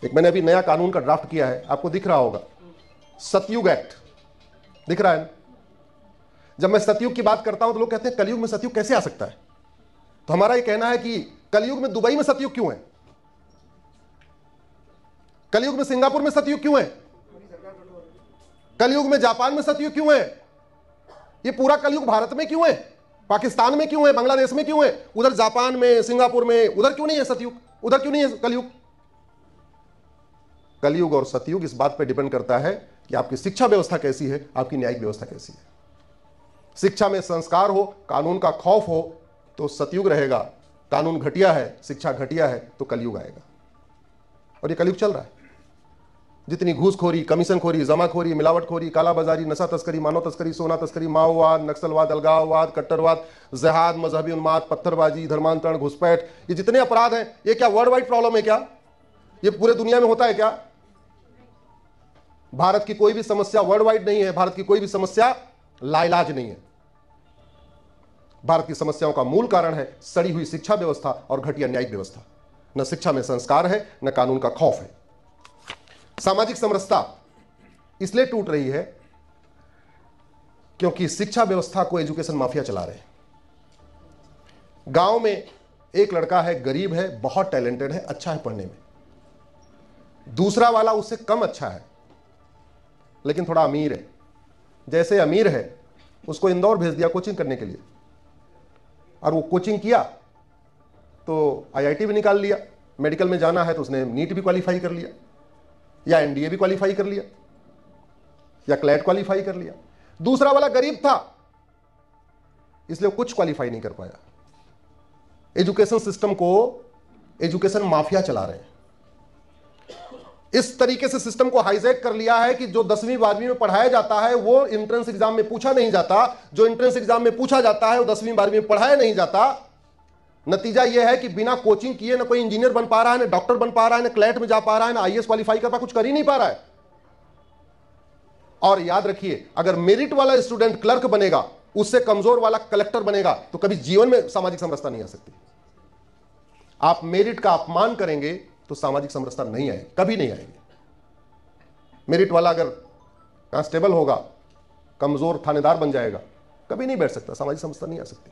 एक मैंने अभी नया कानून का ड्राफ्ट किया है, आपको दिख रहा होगा, सतयुग एक्ट दिख रहा है ना? जब मैं सतयुग की बात करता हूं तो लोग कहते हैं कलयुग में सतयुग कैसे आ सकता है? तो हमारा यह कहना है कि कलयुग में दुबई में सतयुग क्यों है? कलयुग में सिंगापुर में सतयुग क्यों है? कलयुग में जापान में सतयुग क्यों है? ये पूरा कलयुग भारत में क्यों है? पाकिस्तान में क्यों है? बांग्लादेश में क्यों है? उधर जापान में, सिंगापुर में, उधर क्यों नहीं है सतयुग? उधर क्यों नहीं है कलयुग? कलयुग और सतयुग इस बात पर डिपेंड करता है कि आपकी शिक्षा व्यवस्था कैसी है, आपकी न्यायिक व्यवस्था कैसी है। शिक्षा में संस्कार हो, कानून का खौफ हो तो सतयुग रहेगा। कानून घटिया है, शिक्षा घटिया है तो कलयुग आएगा। और ये कलयुग चल रहा है। जितनी घूसखोरी, कमीशनखोरी, जमाखोरी, मिलावटखोरी, कालाबाजारी, नशा तस्करी, मानव तस्करी, सोना तस्करी, माओवाद, नक्सलवाद, अलगाववाद, कट्टरवाद, जिहाद, मजहबी उन्माद, पत्थरबाजी, धर्मांतरण, घुसपैठ, ये जितने अपराध हैं, ये क्या वर्ल्ड वाइड प्रॉब्लम है क्या? ये पूरे दुनिया में होता है क्या? भारत की कोई भी समस्या वर्ल्ड वाइड नहीं है। भारत की कोई भी समस्या लाइलाज नहीं है। भारत की समस्याओं का मूल कारण है सड़ी हुई शिक्षा व्यवस्था और घटिया न्यायिक व्यवस्था। न शिक्षा में संस्कार है, न कानून का खौफ है। सामाजिक समरसता इसलिए टूट रही है क्योंकि शिक्षा व्यवस्था को एजुकेशन माफिया चला रहे हैं। गांव में एक लड़का है, गरीब है, बहुत टैलेंटेड है, अच्छा है पढ़ने में। दूसरा वाला उससे कम अच्छा है लेकिन थोड़ा अमीर है। जैसे अमीर है उसको इंदौर भेज दिया कोचिंग करने के लिए, और वो कोचिंग किया तो आईआईटी भी निकाल लिया। मेडिकल में जाना है तो उसने नीट भी क्वालिफाई कर लिया, या एनडीए भी क्वालिफाई कर लिया, या क्लैट क्वालिफाई कर लिया। दूसरा वाला गरीब था इसलिए कुछ क्वालिफाई नहीं कर पाया। एजुकेशन सिस्टम को एजुकेशन माफिया चला रहे हैं। इस तरीके से सिस्टम को हाईजैक कर लिया है कि जो 10वीं 12वीं में पढ़ाया जाता है वो एंट्रेंस एग्जाम में पूछा नहीं जाता। जो एंट्रेंस एग्जाम में पूछा जाता है वो 10वीं 12वीं में पढ़ाया नहीं जाता। नतीजा यह है कि बिना कोचिंग किए ना कोई इंजीनियर बन पा रहा है, ना डॉक्टर बन पा रहा है, ना क्लैट में जा पा रहा है, ना आईएएस क्वालिफाई कर पा, कुछ कर ही नहीं पा रहा है। और याद रखिए, अगर मेरिट वाला स्टूडेंट क्लर्क बनेगा, उससे कमजोर वाला कलेक्टर बनेगा, तो कभी जीवन में सामाजिक समरसता नहीं आ सकती। आप मेरिट का अपमान करेंगे तो सामाजिक समरसता नहीं आएगी, कभी नहीं आएगी। मेरिट वाला अगर कांस्टेबल होगा, कमजोर थानेदार बन जाएगा, कभी नहीं बैठ सकता, सामाजिक समरसता नहीं आ सकती।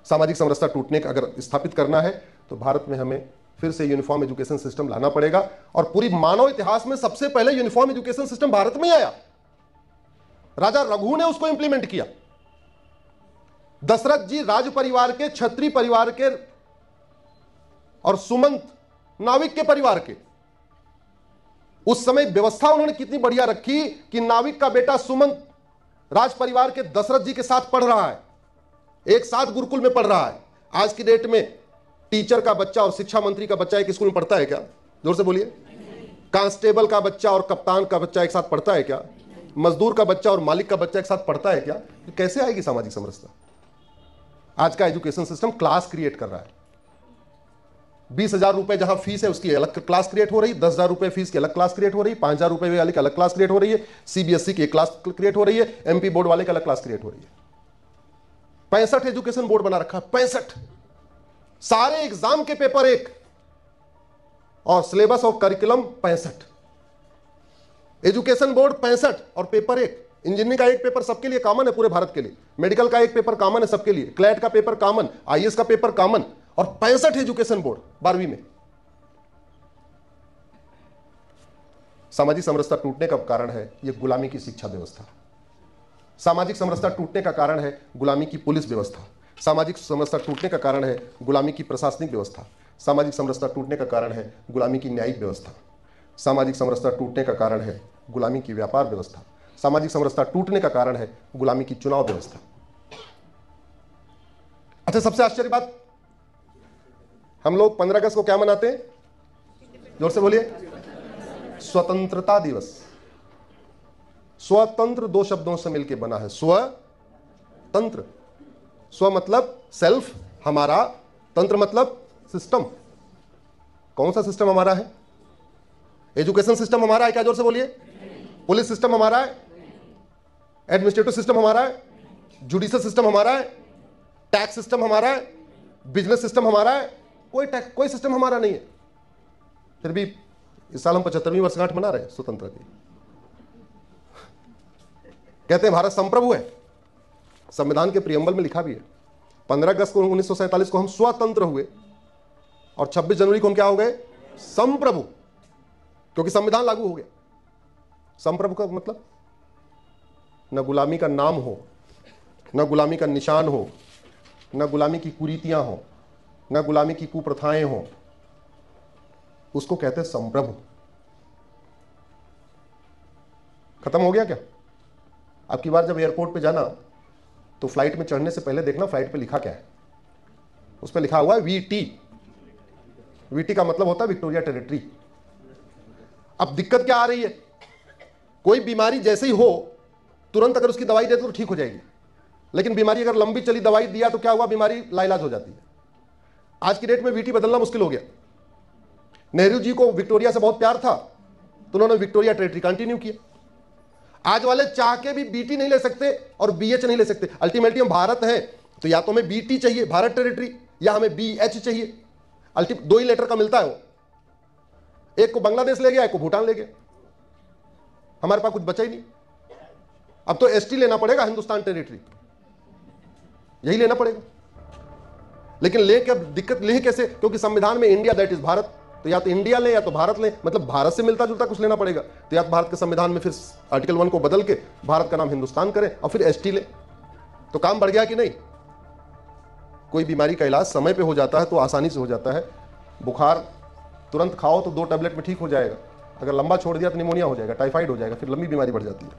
सामाजिक समरसता टूटने का अगर स्थापित करना है तो भारत में हमें फिर से यूनिफॉर्म एजुकेशन सिस्टम लाना पड़ेगा। और पूरी मानव इतिहास में सबसे पहले यूनिफॉर्म एजुकेशन सिस्टम भारत में ही आया। राजा रघु ने उसको इंप्लीमेंट किया। दशरथ जी राज परिवार के, क्षत्रिय परिवार के और सुमंत नाविक के परिवार के, उस समय व्यवस्था उन्होंने कितनी बढ़िया रखी कि नाविक का बेटा सुमंत राज परिवार के दशरथ जी के साथ पढ़ रहा है, एक साथ गुरुकुल में पढ़ रहा है। आज की डेट में टीचर का बच्चा और शिक्षा मंत्री का बच्चा एक स्कूल में पढ़ता है क्या? जोर से बोलिए। कांस्टेबल का बच्चा और कप्तान का बच्चा एक साथ पढ़ता है क्या? मजदूर का बच्चा और मालिक का बच्चा एक साथ पढ़ता है क्या? तो कैसे आएगी सामाजिक समरसता? आज का एजुकेशन सिस्टम क्लास क्रिएट कर रहा है। 20,000 रुपए जहां फीस है उसकी अलग क्लास क्रिएट हो रही, 10,000 रुपए फीस की अलग क्लास क्रिएट हो रही, 5,000 रुपए वाले की अलग क्लास क्रिएट हो रही है, सीबीएसई की एक क्लास क्रिएट हो रही है, एमपी बोर्ड वाले की अलग क्लास क्रिएट हो रही है। 65 एजुकेशन बोर्ड बना रखा है, 65। सारे एग्जाम के पेपर एक और सिलेबस और करिकुलम 65। एजुकेशन बोर्ड 65 और पेपर एक। इंजीनियरिंग का एक पेपर सबके लिए कॉमन है पूरे भारत के लिए, मेडिकल का एक पेपर कॉमन है सबके लिए, क्लैट का पेपर कॉमन, आईएएस का पेपर कॉमन, और 65 एजुकेशन बोर्ड 12वीं में। सामाजिक समरसता टूटने का कारण है यह गुलामी की शिक्षा व्यवस्था। सामाजिक समरसता टूटने का कारण है गुलामी की पुलिस व्यवस्था। सामाजिक समरसता टूटने का कारण है गुलामी की प्रशासनिक व्यवस्था। सामाजिक समरसता टूटने का कारण है गुलामी की न्यायिक व्यवस्था। सामाजिक समरसता टूटने का कारण है गुलामी की व्यापार व्यवस्था। सामाजिक समरसता टूटने का कारण है गुलामी की चुनाव व्यवस्था। अच्छा, सबसे आश्चर्य बात, हम लोग 15 अगस्त को क्या मनाते हैं? जोर से बोलिए। स्वतंत्रता दिवस। स्वतंत्र दो शब्दों से मिलकर बना है, स्वतंत्र। स्व मतलब सेल्फ, हमारा, तंत्र मतलब सिस्टम। कौन सा सिस्टम हमारा है? एजुकेशन सिस्टम हमारा है क्या? जोर से बोलिए। पुलिस सिस्टम हमारा है, एडमिनिस्ट्रेटिव सिस्टम हमारा है, जुडिशियल सिस्टम हमारा है, टैक्स सिस्टम हमारा है, बिजनेस सिस्टम हमारा है। कोई सिस्टम हमारा नहीं है। फिर भी इस साल हम 75वीं वर्षगांठ मना रहे हैं स्वतंत्रता की। कहते हैं भारत संप्रभु है, संविधान के प्रियम्बल में लिखा भी है। 15 अगस्त को 1947 को हम स्वतंत्र हुए और 26 जनवरी को हम क्या हो गए? संप्रभु, क्योंकि संविधान लागू हो गया। संप्रभु का मतलब न गुलामी का नाम हो, न गुलामी का निशान हो, न गुलामी की कुरीतियां हो, न गुलामी की कुप्रथाएं हो, उसको कहते हैं संप्रभु। खत्म हो गया क्या? अब की बार जब एयरपोर्ट पे जाना तो फ्लाइट में चढ़ने से पहले देखना फ्लाइट पे लिखा क्या है। उस पर लिखा हुआ है वीटी। वीटी का मतलब होता है विक्टोरिया टेरिटरी। अब दिक्कत क्या आ रही है? कोई बीमारी जैसे ही हो तुरंत अगर उसकी दवाई दे तो ठीक हो जाएगी, लेकिन बीमारी अगर लंबी चली दवाई दिया तो क्या हुआ? बीमारी लाइलाज हो जाती है। आज की डेट में वीटी बदलना मुश्किल हो गया। नेहरू जी को विक्टोरिया से बहुत प्यार था तो उन्होंने विक्टोरिया टेरिटरी कंटिन्यू किया। आज वाले चाह के भी बीटी नहीं ले सकते और बीएच नहीं ले सकते। अल्टीमेटली हम भारत हैं तो या तो हमें बीटी चाहिए भारत टेरिटरी, या हमें बीएच चाहिए। दो ही लेटर का मिलता है वो। एक को बांग्लादेश ले गया, एक को भूटान ले गया, हमारे पास कुछ बचा ही नहीं। अब तो एसटी लेना पड़ेगा, हिंदुस्तान टेरिटरी, यही लेना पड़ेगा। लेकिन ले क्या दिक्कत, ले कैसे? क्योंकि संविधान में इंडिया दैट इज भारत, तो या तो इंडिया ले या तो भारत ले, मतलब भारत से मिलता जुलता कुछ लेना पड़ेगा। तो या तो भारत के संविधान में फिर आर्टिकल 1 को बदल के भारत का नाम हिंदुस्तान करें और फिर एसटी ले, तो काम बढ़ गया कि नहीं? कोई बीमारी का इलाज समय पे हो जाता है तो आसानी से हो जाता है। बुखार तुरंत खाओ तो 2 टैबलेट में ठीक हो जाएगा, अगर लंबा छोड़ दिया तो निमोनिया हो जाएगा, टाइफाइड हो जाएगा, फिर लंबी बीमारी बढ़ जाती है।